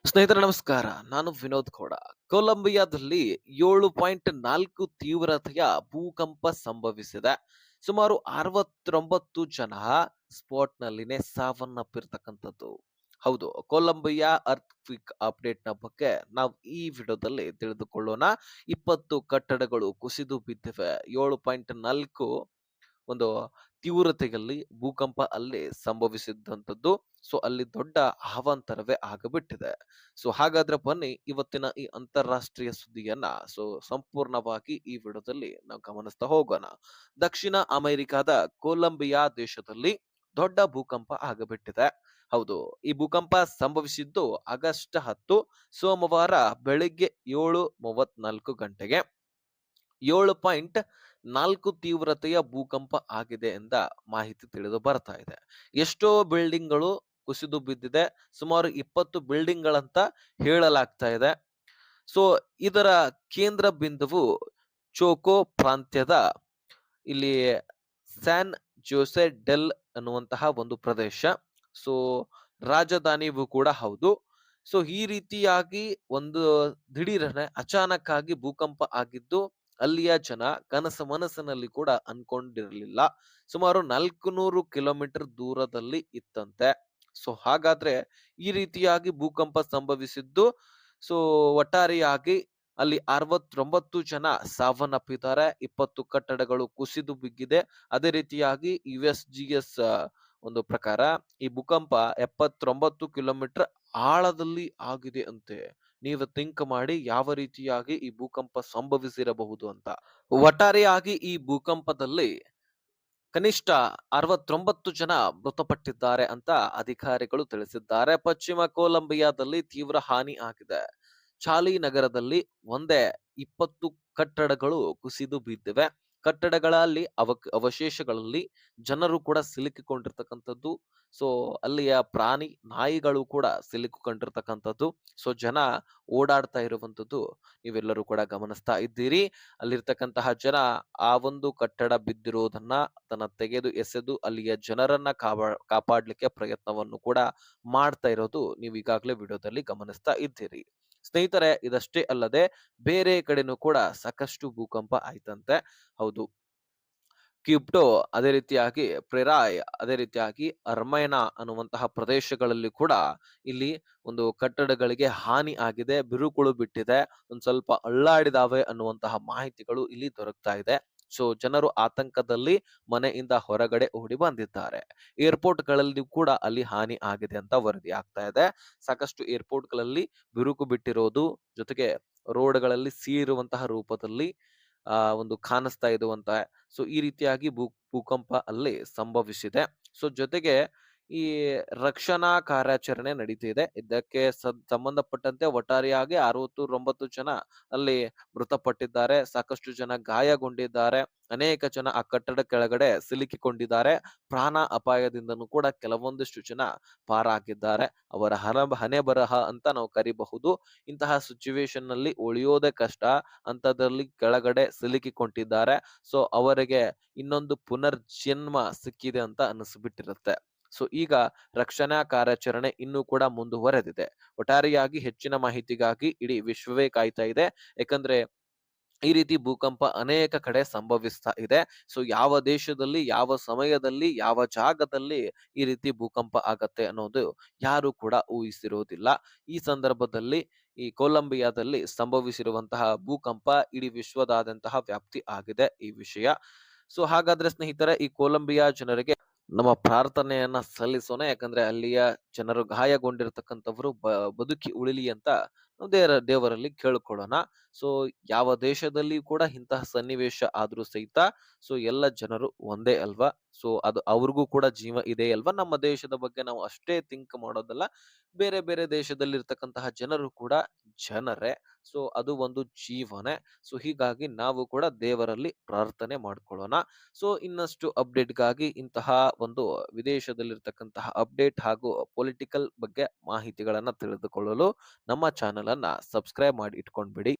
ಸ್ನೇಹಿತರೆ ನಮಸ್ಕಾರ. ನಾನು ವಿನೋದ್ ಗೌಡ. ಕೊಲಂಬಿಯಾದಲ್ಲಿ 7.4 ತೀವ್ರತೆಯ ಭೂಕಂಪ ಸಂಭವಿಸಿದೆ. ಸುಮಾರು 69 ಜನ ಸ್ಪಾಟ್‌ನಲ್ಲಿನೇ ಸಾವನ್ನಪ್ಪಿರ್ತಕ್ಕಂಥದ್ದು. ಹೌದು, ಕೊಲಂಬಿಯಾ ಅರ್ಥ್‌ಕ್ವೇಕ್ ಅಪ್ಡೇಟ್‌ನ ಬಗ್ಗೆ ನಾವು ಈ ವಿಡಿಯೋದಲ್ಲಿ ತಿಳಿದುಕೊಳ್ಳೋಣ. 20 ಕಟ್ಟಡಗಳು ಕುಸಿದು ಬಿದ್ದಿವೆ. 7.4 ಒಂದು ತೀವ್ರತೆಯಲ್ಲಿ ಭೂಕಂಪ ಅಲ್ಲಿ ಸಂಭವಿಸಿದ್ದಂಥದ್ದು. ಸೊ ಅಲ್ಲಿ ದೊಡ್ಡ ಅವಾಂತರವೇ ಆಗಬಿಟ್ಟಿದೆ. ಸೊ ಹಾಗಾದ್ರೆ ಬನ್ನಿ ಇವತ್ತಿನ ಈ ಅಂತಾರಾಷ್ಟ್ರೀಯ ಸುದ್ದಿಯನ್ನ ಸಂಪೂರ್ಣವಾಗಿ ಈ ವಿಡಿಯೋದಲ್ಲಿ ನಾವು ಗಮನಿಸ್ತಾ ಹೋಗೋಣ. ದಕ್ಷಿಣ ಅಮೆರಿಕಾದ ಕೊಲಂಬಿಯಾ ದೇಶದಲ್ಲಿ ದೊಡ್ಡ ಭೂಕಂಪ ಆಗಬಿಟ್ಟಿದೆ. ಹೌದು, ಈ ಭೂಕಂಪ ಸಂಭವಿಸಿದ್ದು ಆಗಸ್ಟ್ 10 ಸೋಮವಾರ ಬೆಳಿಗ್ಗೆ 7:34 ಗಂಟೆಗೆ. 7.4 ತೀವ್ರತೆಯ ಭೂಕಂಪ ಆಗಿದೆ ಎಂದ ಮಾಹಿತಿ ತಿಳಿದು ಬರ್ತಾ ಇದೆ. ಎಷ್ಟೋ ಬಿಲ್ಡಿಂಗ್‌ಗಳು ಕುಸಿದು ಬಿದ್ದಿದೆ. ಸುಮಾರು 20 ಬಿಲ್ಡಿಂಗ್‌ಗಳಂತ ಹೇಳಲಾಗ್ತಾ ಇದೆ. ಸೊ ಇದರ ಕೇಂದ್ರ ಬಿಂದುವು ಚೋಕೋ ಪ್ರಾಂತ್ಯದ ಇಲ್ಲಿ ಸ್ಯಾನ್ ಜೋಸೆ ಡೆಲ್ ಅನ್ನುವಂತಹ ಒಂದು ಪ್ರದೇಶ. ಸೊ ರಾಜಧಾನಿಯೂ ಕೂಡ ಹೌದು. ಸೊ ಈ ರೀತಿಯಾಗಿ ಒಂದು ದಿಢೀರನೆ ಅಚಾನಕ್ ಆಗಿ ಭೂಕಂಪ ಆಗಿದ್ದು ಅಲ್ಲಿಯ ಜನ ಕನಸು ಮನಸ್ಸಿನಲ್ಲಿ ಕೂಡ ಅನ್ಕೊಂಡಿರಲಿಲ್ಲ. ಸುಮಾರು 400 ಕಿಲೋಮೀಟರ್ ದೂರದಲ್ಲಿ ಇತ್ತಂತೆ. ಸೊ ಹಾಗಾದ್ರೆ ಈ ರೀತಿಯಾಗಿ ಭೂಕಂಪ ಸಂಭವಿಸಿದ್ದು. ಸೊ ಒಟ್ಟಾರೆಯಾಗಿ ಅಲ್ಲಿ 69 ಜನ ಸಾವನ್ನಪ್ಪಿದ್ದಾರೆ. 20 ಕಟ್ಟಡಗಳು ಕುಸಿದು ಬಿದ್ದಿದೆ. ಅದೇ ರೀತಿಯಾಗಿ USGS ಒಂದು ಪ್ರಕಾರ ಈ ಭೂಕಂಪ 79 ಕಿಲೋಮೀಟರ್ ಆಳದಲ್ಲಿ ಆಗಿದೆ ಅಂತೆ. ನೀವು ಥಿಂಕ್ ಮಾಡಿ ಯಾವ ರೀತಿಯಾಗಿ ಈ ಭೂಕಂಪ ಸಂಭವಿಸಿರಬಹುದು ಅಂತ. ಒಟ್ಟಾರೆಯಾಗಿ ಈ ಭೂಕಂಪದಲ್ಲಿ ಕನಿಷ್ಠ 69 ಜನ ಮೃತಪಟ್ಟಿದ್ದಾರೆ ಅಂತ ಅಧಿಕಾರಿಗಳು ತಿಳಿಸಿದ್ದಾರೆ. ಪಶ್ಚಿಮ ಕೊಲಂಬಿಯಾದಲ್ಲಿ ತೀವ್ರ ಹಾನಿ ಆಗಿದೆ. ಚಾಲಿ ನಗರದಲ್ಲಿ ಒಂದೇ 20 ಕಟ್ಟಡಗಳು ಕುಸಿದು ಬಿದ್ದಿವೆ. ಕಟ್ಟಡಗಳಲ್ಲಿ ಅವಶೇಷಗಳಲ್ಲಿ ಜನರು ಕೂಡ ಸಿಲುಕಿಕೊಂಡಿರ್ತಕ್ಕಂಥದ್ದು. ಸೊ ಅಲ್ಲಿಯ ಪ್ರಾಣಿ ನಾಯಿಗಳು ಕೂಡ ಸಿಲುಕಿಕೊಂಡಿರ್ತಕ್ಕಂಥದ್ದು. ಸೊ ಜನ ಓಡಾಡ್ತಾ ಇರುವಂತದ್ದು ನೀವೆಲ್ಲರೂ ಕೂಡ ಗಮನಿಸ್ತಾ ಇದ್ದೀರಿ. ಅಲ್ಲಿರ್ತಕ್ಕಂತಹ ಜನ ಆ ಒಂದು ಕಟ್ಟಡ ಬಿದ್ದಿರೋದನ್ನ ಅದನ್ನ ತೆಗೆದು ಎಸೆದು ಅಲ್ಲಿಯ ಜನರನ್ನ ಕಾಪಾಡ್ಲಿಕ್ಕೆ ಪ್ರಯತ್ನವನ್ನು ಕೂಡ ಮಾಡ್ತಾ ಇರೋದು ನೀವು ಈಗಾಗಲೇ ವಿಡಿಯೋದಲ್ಲಿ ಗಮನಿಸ್ತಾ ಇದ್ದೀರಿ. ಸ್ನೇಹಿತರೆ, ಇದಷ್ಟೇ ಅಲ್ಲದೆ ಬೇರೆ ಕಡೆನೂ ಕೂಡ ಸಾಕಷ್ಟು ಭೂಕಂಪ ಆಯ್ತಂತೆ. ಹೌದು, ಕ್ಯೂಬ್ಟೋ, ಅದೇ ರೀತಿಯಾಗಿ ಪ್ರೆರಾಯ್, ಅದೇ ರೀತಿಯಾಗಿ ಅರ್ಮೈನಾ ಅನ್ನುವಂತಹ ಪ್ರದೇಶಗಳಲ್ಲಿ ಕೂಡ ಇಲ್ಲಿ ಒಂದು ಕಟ್ಟಡಗಳಿಗೆ ಹಾನಿ ಆಗಿದೆ, ಬಿರುಕುಳು ಬಿಟ್ಟಿದೆ, ಒಂದ್ ಸ್ವಲ್ಪ ಅಳ್ಳಾಡಿದಾವೆ ಅನ್ನುವಂತಹ ಮಾಹಿತಿಗಳು ಇಲ್ಲಿ ದೊರಕ್ತಾ ಇದೆ. ಸೊ ಜನರು ಆತಂಕದಲ್ಲಿ ಮನೆಯಿಂದ ಹೊರಗಡೆ ಓಡಿ ಬಂದಿದ್ದಾರೆ. ಏರ್ಪೋರ್ಟ್ಗಳಲ್ಲಿ ಕೂಡ ಅಲ್ಲಿ ಹಾನಿ ಆಗಿದೆ ಅಂತ ವರದಿ ಆಗ್ತಾ ಇದೆ. ಸಾಕಷ್ಟು ಏರ್ಪೋರ್ಟ್ಗಳಲ್ಲಿ ಬಿರುಕು ಬಿಟ್ಟಿರೋದು ಜೊತೆಗೆ ರೋಡ್ಗಳಲ್ಲಿ ಸೀರುವಂತಹ ರೂಪದಲ್ಲಿ ಒಂದು ಕಾಣಿಸ್ತಾ ಇರುವಂತ. ಸೊ ಈ ರೀತಿಯಾಗಿ ಭೂಕಂಪ ಅಲ್ಲಿ ಸಂಭವಿಸಿದೆ. ಸೊ ಜೊತೆಗೆ ಈ ರಕ್ಷಣಾ ಕಾರ್ಯಾಚರಣೆ ನಡೀತಿದೆ. ಇದಕ್ಕೆ ಸಂಬಂಧಪಟ್ಟಂತೆ ಒಟ್ಟಾರೆಯಾಗಿ 69 ಜನ ಅಲ್ಲಿ ಮೃತಪಟ್ಟಿದ್ದಾರೆ. ಸಾಕಷ್ಟು ಜನ ಗಾಯಗೊಂಡಿದ್ದಾರೆ. ಅನೇಕ ಜನ ಆ ಕಟ್ಟಡ ಕೆಳಗಡೆ ಸಿಲುಕಿಕೊಂಡಿದ್ದಾರೆ. ಪ್ರಾಣ ಅಪಾಯದಿಂದನೂ ಕೂಡ ಕೆಲವೊಂದಿಷ್ಟು ಜನ ಪಾರಾಗಿದ್ದಾರೆ. ಅವರ ಹಣೆ ಬರಹ ಅಂತ ನಾವು ಕರಿಬಹುದು. ಇಂತಹ ಸಿಚುವೇಶನ್ ನಲ್ಲಿ ಉಳಿಯೋದೇ ಕಷ್ಟ. ಅಂತದ್ರಲ್ಲಿ ಕೆಳಗಡೆ ಸಿಲುಕಿಕೊಂಡಿದ್ದಾರೆ. ಸೊ ಅವರಿಗೆ ಇನ್ನೊಂದು ಪುನರ್ಜನ್ಮ ಸಿಕ್ಕಿದೆ ಅಂತ ಅನಿಸ್ಬಿಟ್ಟಿರುತ್ತೆ. ಸೊ ಈಗ ರಕ್ಷಣಾ ಕಾರ್ಯಾಚರಣೆ ಇನ್ನೂ ಕೂಡ ಮುಂದುವರೆದಿದೆ. ಒಟ್ಟಾರೆಯಾಗಿ ಹೆಚ್ಚಿನ ಮಾಹಿತಿಗಾಗಿ ಇಡೀ ವಿಶ್ವವೇ ಕಾಯ್ತಾ ಇದೆ. ಯಾಕಂದ್ರೆ ಈ ರೀತಿ ಭೂಕಂಪ ಅನೇಕ ಕಡೆ ಸಂಭವಿಸ್ತಾ ಇದೆ. ಸೊ ಯಾವ ದೇಶದಲ್ಲಿ, ಯಾವ ಸಮಯದಲ್ಲಿ, ಯಾವ ಜಾಗದಲ್ಲಿ ಈ ರೀತಿ ಭೂಕಂಪ ಆಗತ್ತೆ ಅನ್ನೋದು ಯಾರು ಕೂಡ ಊಹಿಸಿರೋದಿಲ್ಲ. ಈ ಸಂದರ್ಭದಲ್ಲಿ ಈ ಕೊಲಂಬಿಯಾದಲ್ಲಿ ಸಂಭವಿಸಿರುವಂತಹ ಭೂಕಂಪ ಇಡೀ ವಿಶ್ವದಾದ್ಯಂತಹ ವ್ಯಾಪ್ತಿ ಆಗಿದೆ ಈ ವಿಷಯ. ಸೊ ಹಾಗಾದ್ರೆ ಸ್ನೇಹಿತರೆ, ಈ ಕೊಲಂಬಿಯಾ ಜನರಿಗೆ ನಮ್ಮ ಪ್ರಾರ್ಥನೆಯನ್ನ ಸಲ್ಲಿಸೋಣ. ಯಾಕಂದ್ರೆ ಅಲ್ಲಿಯ ಜನರು ಗಾಯಗೊಂಡಿರ್ತಕ್ಕಂಥವ್ರು ಬದುಕಿ ಉಳಿಲಿ ಅಂತ ದೇವರಲ್ಲಿ ಕೇಳ್ಕೊಳ್ಳೋಣ. ಸೊ ಯಾವ ದೇಶದಲ್ಲಿ ಕೂಡ ಇಂತಹ ಸನ್ನಿವೇಶ ಆದ್ರೂ ಸಹಿತ ಸೊ ಎಲ್ಲ ಜನರು ಒಂದೇ ಅಲ್ವಾ? ಸೊ ಅದು ಅವ್ರಿಗೂ ಕೂಡ ಜೀವ ಇದೆ ಅಲ್ವಾ? ನಮ್ಮ ದೇಶದ ಬಗ್ಗೆ ನಾವು ಅಷ್ಟೇ ಥಿಂಕ್ ಮಾಡೋದಲ್ಲ. ಬೇರೆ ಬೇರೆ ದೇಶದಲ್ಲಿ ಇರ್ತಕ್ಕಂತಹ ಜನರು ಕೂಡ ಜನರೇ. ಸೊ ಅದು ಒಂದು ಜೀವನೇ. ಸೊ ಹೀಗಾಗಿ ನಾವು ಕೂಡ ದೇವರಲ್ಲಿ ಪ್ರಾರ್ಥನೆ ಮಾಡ್ಕೊಳ್ಳೋಣ. ಸೊ ಇನ್ನಷ್ಟು ಅಪ್ಡೇಟ್‌ಗಾಗಿ ಇಂತಹ ಒಂದು ವಿದೇಶದಲ್ಲಿರ್ತಕ್ಕಂತಹ ಅಪ್ಡೇಟ್ ಹಾಗೂ ಪೊಲಿಟಿಕಲ್ ಬಗ್ಗೆ ಮಾಹಿತಿಗಳನ್ನ ತಿಳಿದುಕೊಳ್ಳಲು ನಮ್ಮ ಚಾನೆಲ್ ಅನ್ನ ಸಬ್ಸ್ಕ್ರೈಬ್ ಮಾಡಿ ಇಟ್ಕೊಂಡ್ಬಿಡಿ.